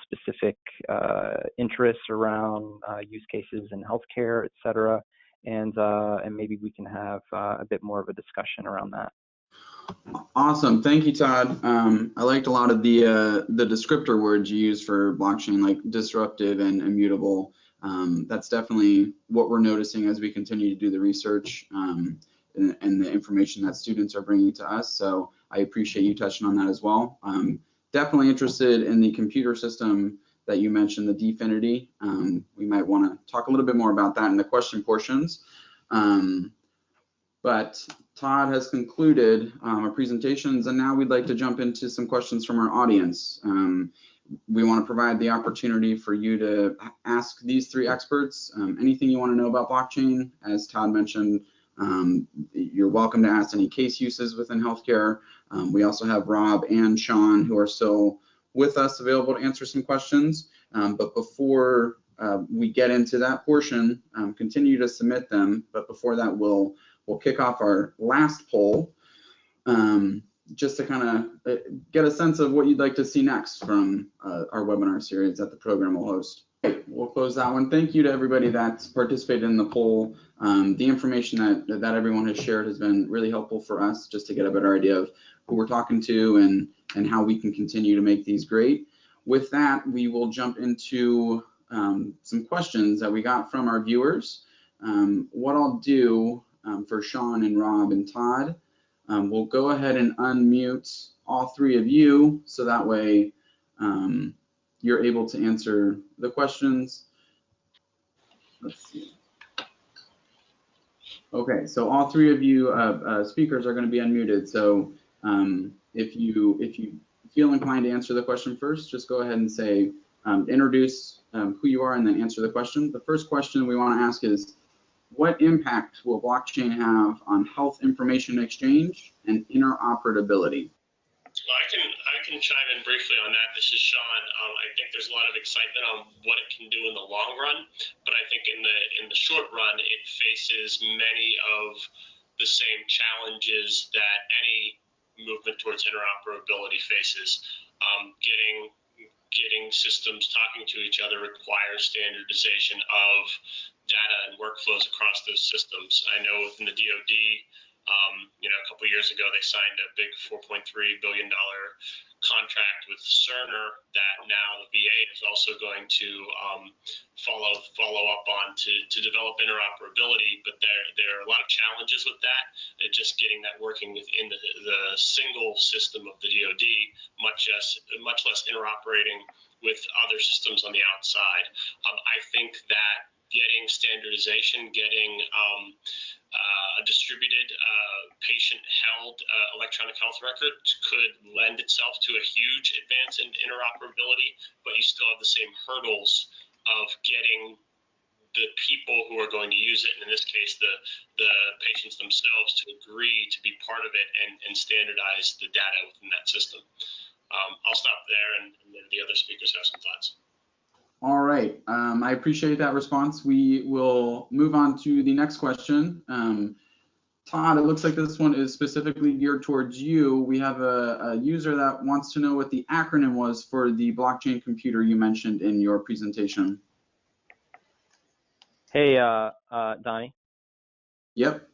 specific interests around use cases in healthcare, et cetera. And maybe we can have a bit more of a discussion around that. Awesome, thank you, Todd. I liked a lot of the descriptor words you used for blockchain, like disruptive and immutable. That's definitely what we're noticing as we continue to do the research and the information that students are bringing to us. So I appreciate you touching on that as well. Definitely interested in the computer system that you mentioned, the Definity. We might want to talk a little bit more about that in the question portions. But Todd has concluded our presentations, and now we'd like to jump into some questions from our audience. We want to provide the opportunity for you to ask these three experts anything you want to know about blockchain. As Todd mentioned, you're welcome to ask any case uses within healthcare. We also have Rob and Sean, who are still with us, available to answer some questions. But before we get into that portion, continue to submit them. But before that, we'll kick off our last poll, just to kind of get a sense of what you'd like to see next from our webinar series that the program will host. We'll close that one. Thank you to everybody that's participated in the poll. The information that everyone has shared has been really helpful for us, just to get a better idea of who we're talking to and how we can continue to make these great. With that, we will jump into some questions that we got from our viewers. What I'll do for Sean and Rob and Todd. We'll go ahead and unmute all three of you so that way you're able to answer the questions. Let's see. Okay, so all three of you speakers are going to be unmuted. So if you feel inclined to answer the question first, just go ahead and say introduce who you are and then answer the question. The first question we want to ask is, what impact will blockchain have on health information exchange and interoperability? Well, I can chime in briefly on that. This is Sean. I think there's a lot of excitement on what it can do in the long run, but I think in the short run, it faces many of the same challenges that any movement towards interoperability faces. Getting systems talking to each other requires standardization of data and workflows across those systems. I know within the DoD, a couple of years ago, they signed a big $4.3 billion contract with Cerner that now the VA is also going to follow up on to develop interoperability. But there are a lot of challenges with that. Just getting that working within the single system of the DoD, much less interoperating with other systems on the outside. I think that getting standardization, getting a distributed patient-held electronic health record could lend itself to a huge advance in interoperability, but you still have the same hurdles of getting the people who are going to use it, and in this case, the patients themselves, to agree to be part of it and standardize the data within that system. I'll stop there, and the other speakers have some thoughts. All right, I appreciate that response. We will move on to the next question. Todd, it looks like this one is specifically geared towards you. We have a user that wants to know what the acronym was for the blockchain computer you mentioned in your presentation. Hey, Donnie. Yep.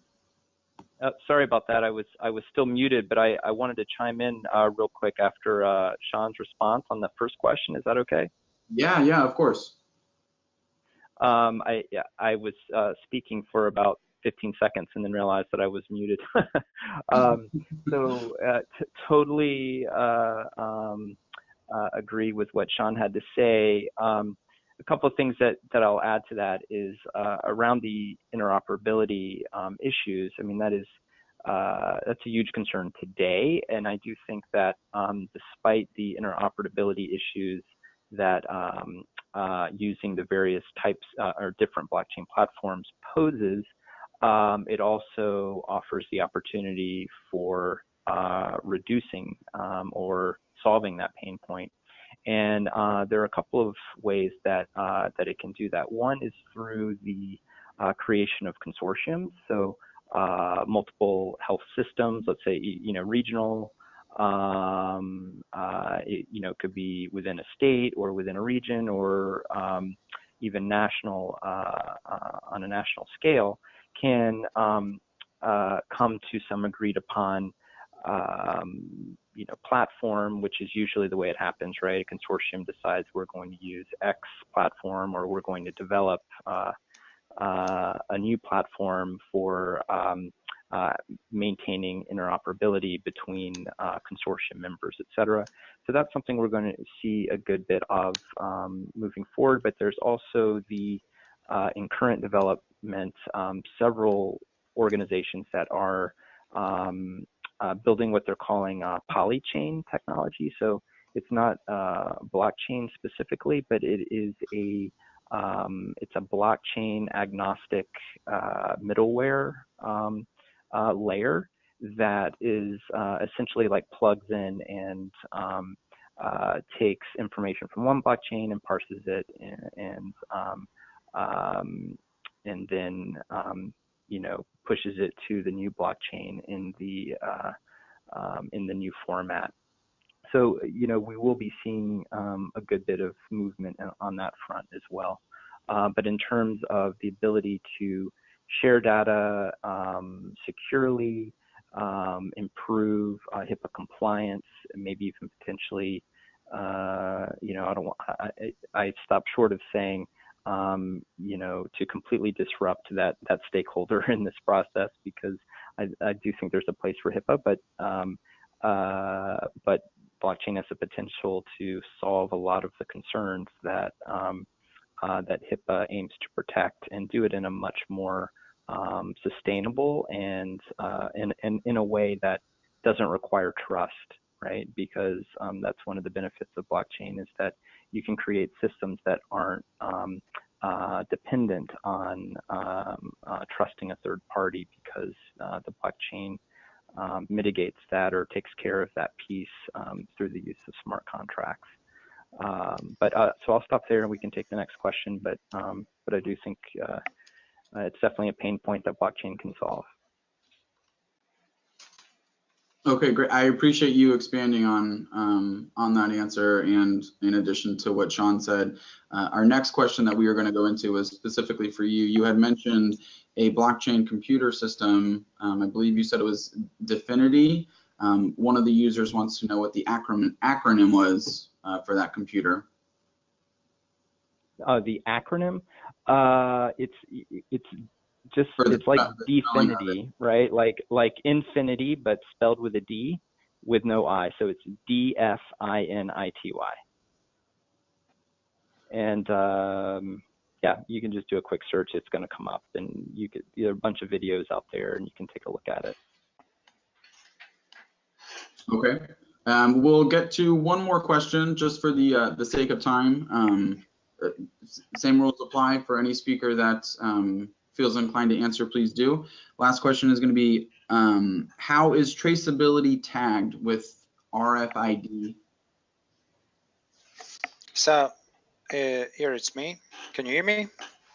Sorry about that. I was still muted, but I wanted to chime in real quick after Sean's response on the first question. Is that okay? Yeah, of course. I was speaking for about 15 seconds and then realized that I was muted. Totally agree with what Sean had to say. A couple of things that I'll add to that is around the interoperability issues. I mean, that's a huge concern today, and I do think that despite the interoperability issues that using the various types or different blockchain platforms poses, it also offers the opportunity for reducing or solving that pain point. And there are a couple of ways that it can do that. One is through the creation of consortiums. So multiple health systems, let's say regional, it could be within a state or within a region, or even national on a national scale, can come to some agreed upon platform, which is usually the way it happens, right? A consortium decides we're going to use X platform, or we're going to develop a new platform for maintaining interoperability between consortium members, et cetera. So that's something we're going to see a good bit of moving forward. But there's also the in current development, several organizations that are building what they're calling polychain technology. So it's not blockchain specifically, but it is it's a blockchain agnostic middleware layer that is essentially like plugs in and takes information from one blockchain and parses it and then pushes it to the new blockchain in the new format. So we will be seeing a good bit of movement on that front as well. But in terms of the ability to share data securely, improve HIPAA compliance, maybe even potentially, I stopped short of saying you know, to completely disrupt that stakeholder in this process, because I do think there's a place for HIPAA, but blockchain has the potential to solve a lot of the concerns that that HIPAA aims to protect, and do it in a much more sustainable and in a way that doesn't require trust, right? Because that's one of the benefits of blockchain, is that you can create systems that aren't dependent on trusting a third party, because the blockchain mitigates that, or takes care of that piece through the use of smart contracts. So I'll stop there and we can take the next question. But I do think it's definitely a pain point that blockchain can solve. Okay, great. I appreciate you expanding on that answer, and in addition to what Sean said. Our next question that we are going to go into is specifically for you. You had mentioned a blockchain computer system. I believe you said it was Definity. One of the users wants to know what the acronym was for that computer. The acronym, it's just, For it's like the spelling of Definity, right? Like infinity, but spelled with a D with no I. So it's DFINITY. And yeah, you can just do a quick search. It's going to come up, and there are a bunch of videos out there, and you can take a look at it. Okay. We'll get to one more question just for the sake of time. Same rules apply for any speaker that feels inclined to answer, please do. Last question is going to be, how is traceability tagged with RFID? So here it's me. Can you hear me?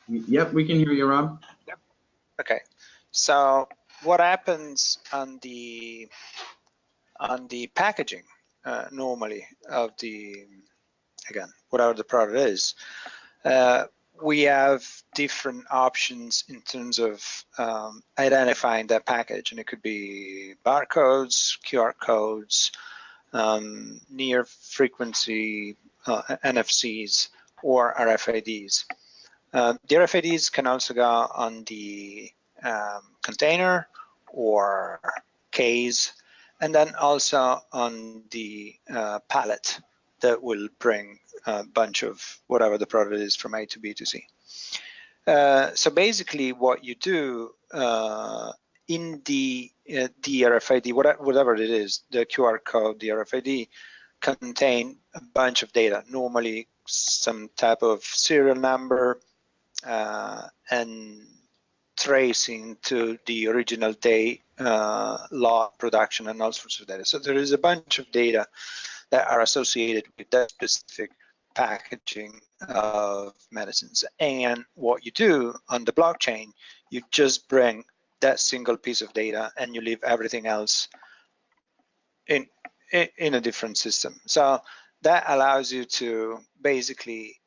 Yep, we can hear you, Rob. Yep. Okay. So what happens on the packaging normally of the, again, whatever the product is, we have different options in terms of identifying that package, and it could be barcodes, QR codes, near frequency NFCs, or RFIDs. The RFIDs can also go on the container or case, and then also on the pallet that will bring a bunch of whatever the product is from A to B to C. So basically what you do in the RFID, whatever it is, the QR code, the RFID, contain a bunch of data, normally some type of serial number and tracing to the original day, lot, production, and all sorts of data. So there is a bunch of data that are associated with that specific packaging of medicines. And what you do on the blockchain, you just bring that single piece of data and you leave everything else in a different system. So that allows you to basically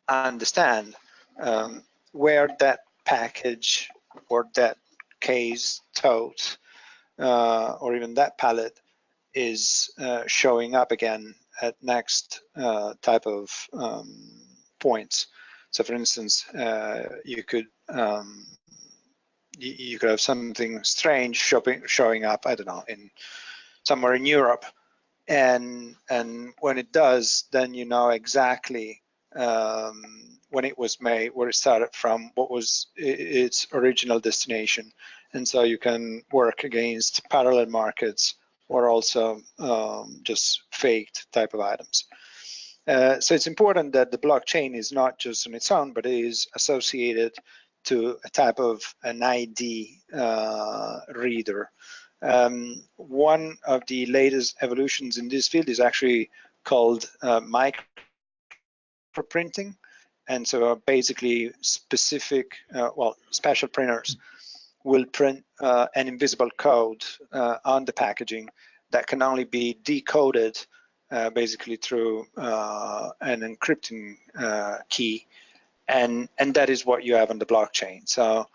understand where that package or that case, tote, or even that pallet is showing up again at next type of points. So for instance, you could have something strange showing up, I don't know, in somewhere in Europe, and when it does, then you know exactly when it was made, where it started from, what was its original destination, and so you can work against parallel markets or also just faked type of items. So it's important that the blockchain is not just on its own, but it is associated to a type of an ID reader. One of the latest evolutions in this field is actually called microprinting. And so basically specific, special printers will print an invisible code on the packaging that can only be decoded basically through an encrypting key, and that is what you have on the blockchain. So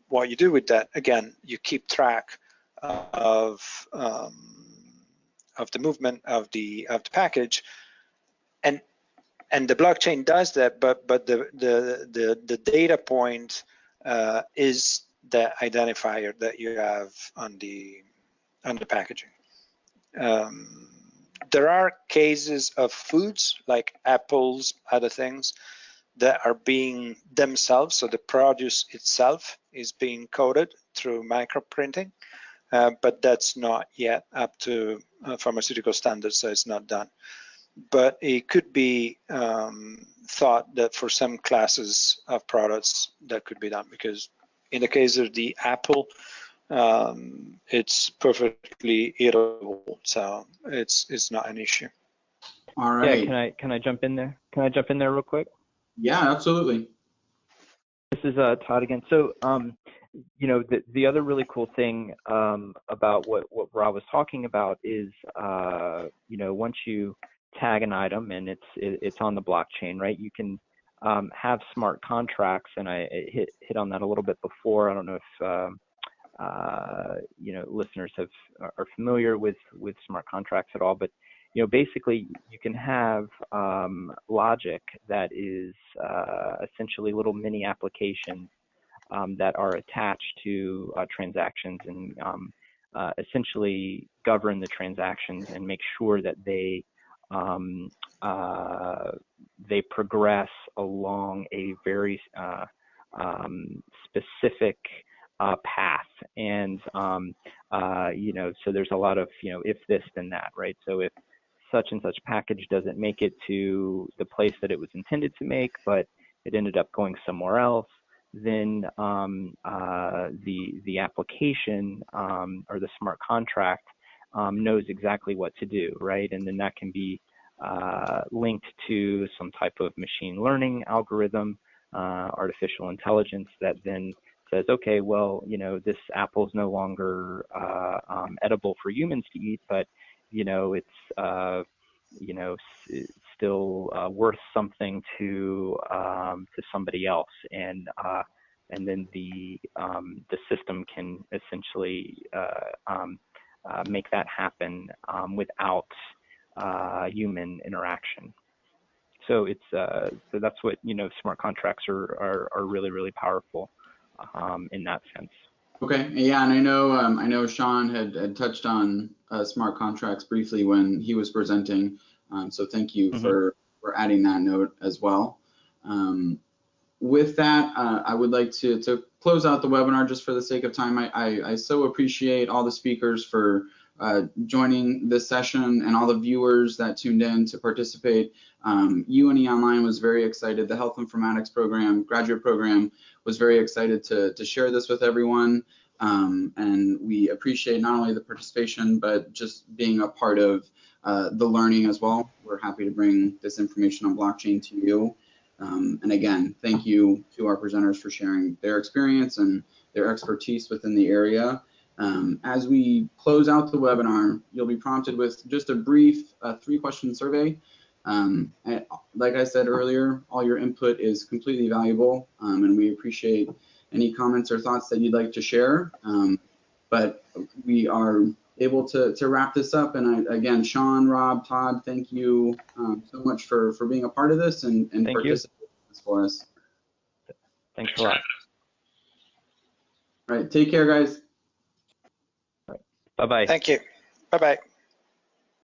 what you do with that, again, you keep track of the movement of the package, and And the blockchain does that, but the data point is the identifier that you have on the packaging. There are cases of foods like apples, other things that are being themselves, so the produce itself is being coded through microprinting, but that's not yet up to pharmaceutical standards, so it's not done. But it could be thought that for some classes of products that could be done, because in the case of the apple, it's perfectly editable, so it's not an issue. All right. Yeah, can I jump in there? Can I jump in there real quick? Yeah, absolutely. This is Todd again. So, you know, the other really cool thing about what Rob was talking about is, you know, once you tag an item and it's on the blockchain, right? You can have smart contracts, and I hit on that a little bit before. I don't know if you know, listeners are familiar with smart contracts at all, but you know, basically you can have logic that is essentially little mini applications that are attached to transactions and essentially govern the transactions and make sure that they progress along a very specific path. And you know, so there's a lot of, you know, if this then that, right? So if such and such package doesn't make it to the place that it was intended to make, but it ended up going somewhere else, then the application or the smart contract knows exactly what to do, right? And then that can be linked to some type of machine learning algorithm, artificial intelligence that then says, okay, well, you know, this apple is no longer edible for humans to eat, but you know, it's you know, still worth something to somebody else, and then the system can essentially make that happen without human interaction. So it's so that's what, you know, smart contracts are really powerful in that sense. Okay, yeah, and I know Sean had touched on smart contracts briefly when he was presenting, so thank you for adding that note as well. With that, I would like to close out the webinar just for the sake of time. I so appreciate all the speakers for joining this session and all the viewers that tuned in to participate. UNE Online was very excited. The Health Informatics program, graduate program, was very excited to share this with everyone. And we appreciate not only the participation, but just being a part of the learning as well. We're happy to bring this information on blockchain to you. And again, thank you to our presenters for sharing their experience and their expertise within the area. As we close out the webinar, you'll be prompted with just a brief 3-question survey. And like I said earlier, all your input is completely valuable, and we appreciate any comments or thoughts that you'd like to share. But we are able to wrap this up. And again, Sean, Rob, Todd, thank you so much for being a part of this and participating in this for us. Thanks a lot. All right, take care, guys. Bye-bye. Thank you. Bye-bye.